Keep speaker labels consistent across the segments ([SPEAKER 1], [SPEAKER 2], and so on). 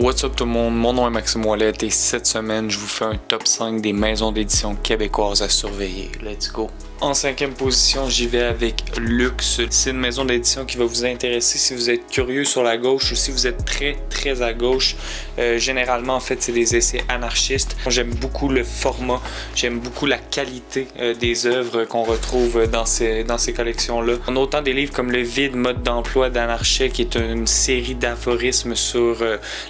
[SPEAKER 1] What's up tout le monde, mon nom est Maxime Ouellet et cette semaine je vous fais un top 5 des maisons d'édition québécoises à surveiller. Let's go! En 5e position, j'y vais avec Luxe. C'est une maison d'édition qui va vous intéresser si vous êtes curieux sur la gauche ou si vous êtes très à gauche. Généralement, en fait, c'est des essais anarchistes. J'aime beaucoup le format, j'aime beaucoup la qualité des œuvres qu'on retrouve dans ces collections-là. On a autant des livres comme Le vide, mode d'emploi d'Anarchet, qui est une série d'aphorismes sur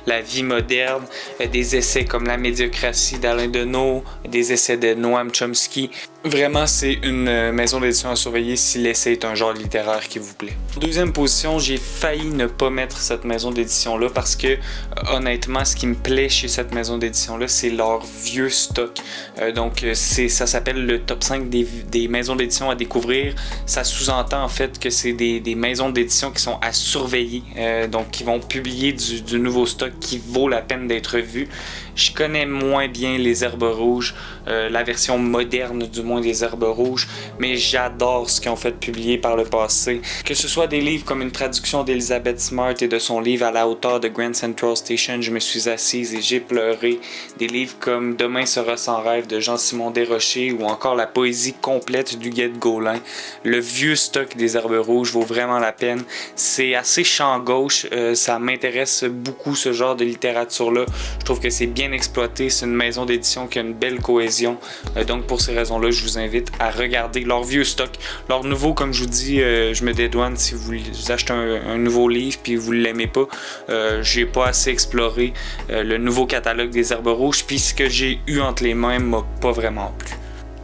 [SPEAKER 1] la vie moderne, des essais comme La médiocratie d'Alain Deneau, des essais de Noam Chomsky. Vraiment, c'est une maison d'édition à surveiller si l'essai est un genre littéraire qui vous plaît. En 2e position, j'ai failli ne pas mettre cette maison d'édition-là parce que, honnêtement, ce qui me plaît chez cette maison d'édition-là, c'est leur vieux stock. Ça s'appelle le top 5 des maisons d'édition à découvrir. Ça sous-entend en fait que c'est des maisons d'édition qui sont à surveiller, donc qui vont publier du nouveau stock qui vaut la peine d'être vu. Je connais moins bien les Herbes Rouges, la version moderne du moins des Herbes Rouges, mais j'adore ce qu'ils ont fait publier par le passé. Que ce soit des livres comme une traduction d'Elizabeth Smart et de son livre À la hauteur de Grand Central Station, je me suis assise et j'ai pleuré. Des livres comme Demain sera sans rêve de Jean-Simon Desrochers ou encore la poésie complète d'Huguette Gaulin. Le vieux stock des Herbes Rouges vaut vraiment la peine. C'est assez champ gauche, ça m'intéresse beaucoup ce genre de littérature-là. Je trouve que c'est bien exploité, c'est une maison d'édition qui a une belle cohésion. Donc pour ces raisons-là, je vous invite à regarder leur vieux stock. Leur nouveau, comme je vous dis, je me dédouane si vous achetez un nouveau livre puis vous ne l'aimez pas. J'ai pas assez exploré le nouveau catalogue des Herbes Rouges, puis ce que j'ai eu entre les mains m'a pas vraiment plu.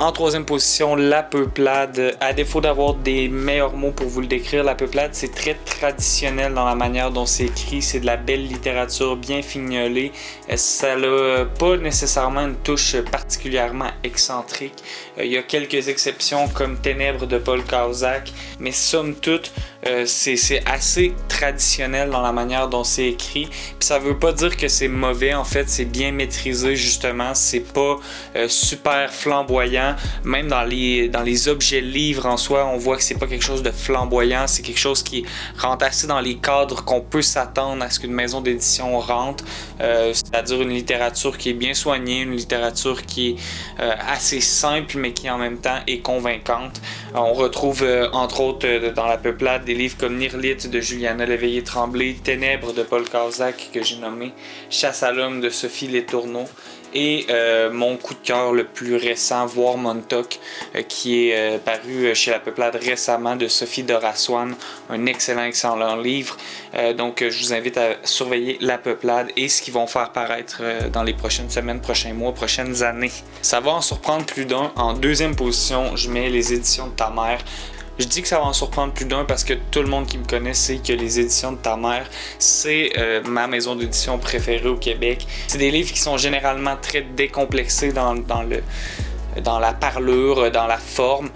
[SPEAKER 1] En 3e position, La Peuplade. À défaut d'avoir des meilleurs mots pour vous le décrire, La Peuplade, c'est très traditionnel dans la manière dont c'est écrit. C'est de la belle littérature bien fignolée. Ça n'a pas nécessairement une touche particulièrement excentrique. Il y a quelques exceptions comme Ténèbres de Paul Cahuzac, mais somme toute, c'est assez traditionnel dans la manière dont c'est écrit. Puis ça veut pas dire que c'est mauvais, en fait, c'est bien maîtrisé justement. C'est pas super flamboyant. Même dans les objets livres en soi, on voit que c'est pas quelque chose de flamboyant, c'est quelque chose qui rentre assez dans les cadres qu'on peut s'attendre à ce qu'une maison d'édition rentre, c'est-à-dire une littérature qui est bien soignée, une littérature qui est assez simple mais qui en même temps est convaincante. On retrouve entre autres dans La Peuplade des livres comme Nirlite de Juliana Léveillé-Tremblay, Ténèbres de Paul Cahuzac que j'ai nommé, Chasse à l'homme de Sophie Letourneau et mon coup de cœur le plus récent, Voir Montauk, qui est paru chez La Peuplade récemment de Sophie Doraswan, un excellent livre. Donc je vous invite à surveiller La Peuplade et ce qu'ils vont faire paraître dans les prochaines semaines, prochains mois, prochaines années. Ça va en surprendre plus d'un. En 2e position, je mets les éditions de ta mère. Je dis que ça va en surprendre plus d'un parce que tout le monde qui me connaît sait que les éditions de ta mère, c'est ma maison d'édition préférée au Québec. C'est des livres qui sont généralement très décomplexés dans la parlure, dans la forme.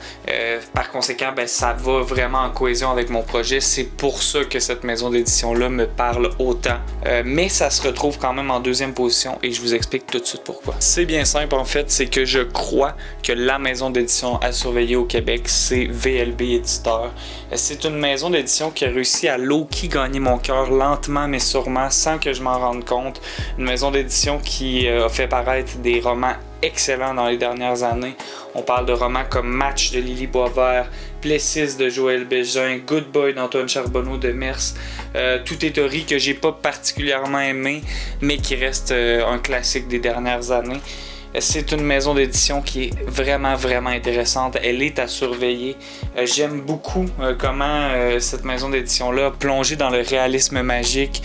[SPEAKER 1] Par conséquent, ça va vraiment en cohésion avec mon projet. C'est pour ça que cette maison d'édition-là me parle autant. Mais ça se retrouve quand même en 2e position et je vous explique tout de suite pourquoi. C'est bien simple en fait, c'est que je crois que la maison d'édition à surveiller au Québec, c'est VLB Éditeur. C'est une maison d'édition qui a réussi à low-key gagner mon cœur lentement mais sûrement sans que je m'en rende compte. Une maison d'édition qui a fait paraître des romans excellent dans les dernières années. On parle de romans comme Match de Lily Boisvert, Plessis de Joël Bégin, Good Boy d'Antoine Charbonneau de Mers, Tout est Tori que j'ai pas particulièrement aimé, mais qui reste un classique des dernières années. C'est une maison d'édition qui est vraiment intéressante. Elle est à surveiller. J'aime beaucoup comment cette maison d'édition-là a plongé dans le réalisme magique,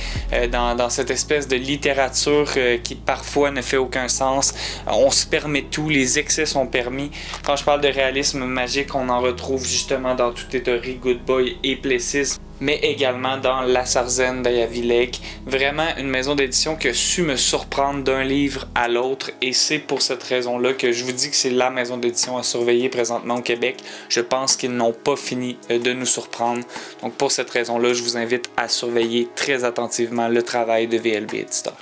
[SPEAKER 1] dans cette espèce de littérature qui parfois ne fait aucun sens. On se permet tout, les excès sont permis. Quand je parle de réalisme magique, on en retrouve justement dans Tout est Tori, Good Boy et Plessis, mais également dans La Sarzaine d'Ayavilek. Vraiment une maison d'édition qui a su me surprendre d'un livre à l'autre et c'est pour cette raison-là que je vous dis que c'est la maison d'édition à surveiller présentement au Québec. Je pense qu'ils n'ont pas fini de nous surprendre. Donc pour cette raison-là, je vous invite à surveiller très attentivement le travail de VLB Éditeur.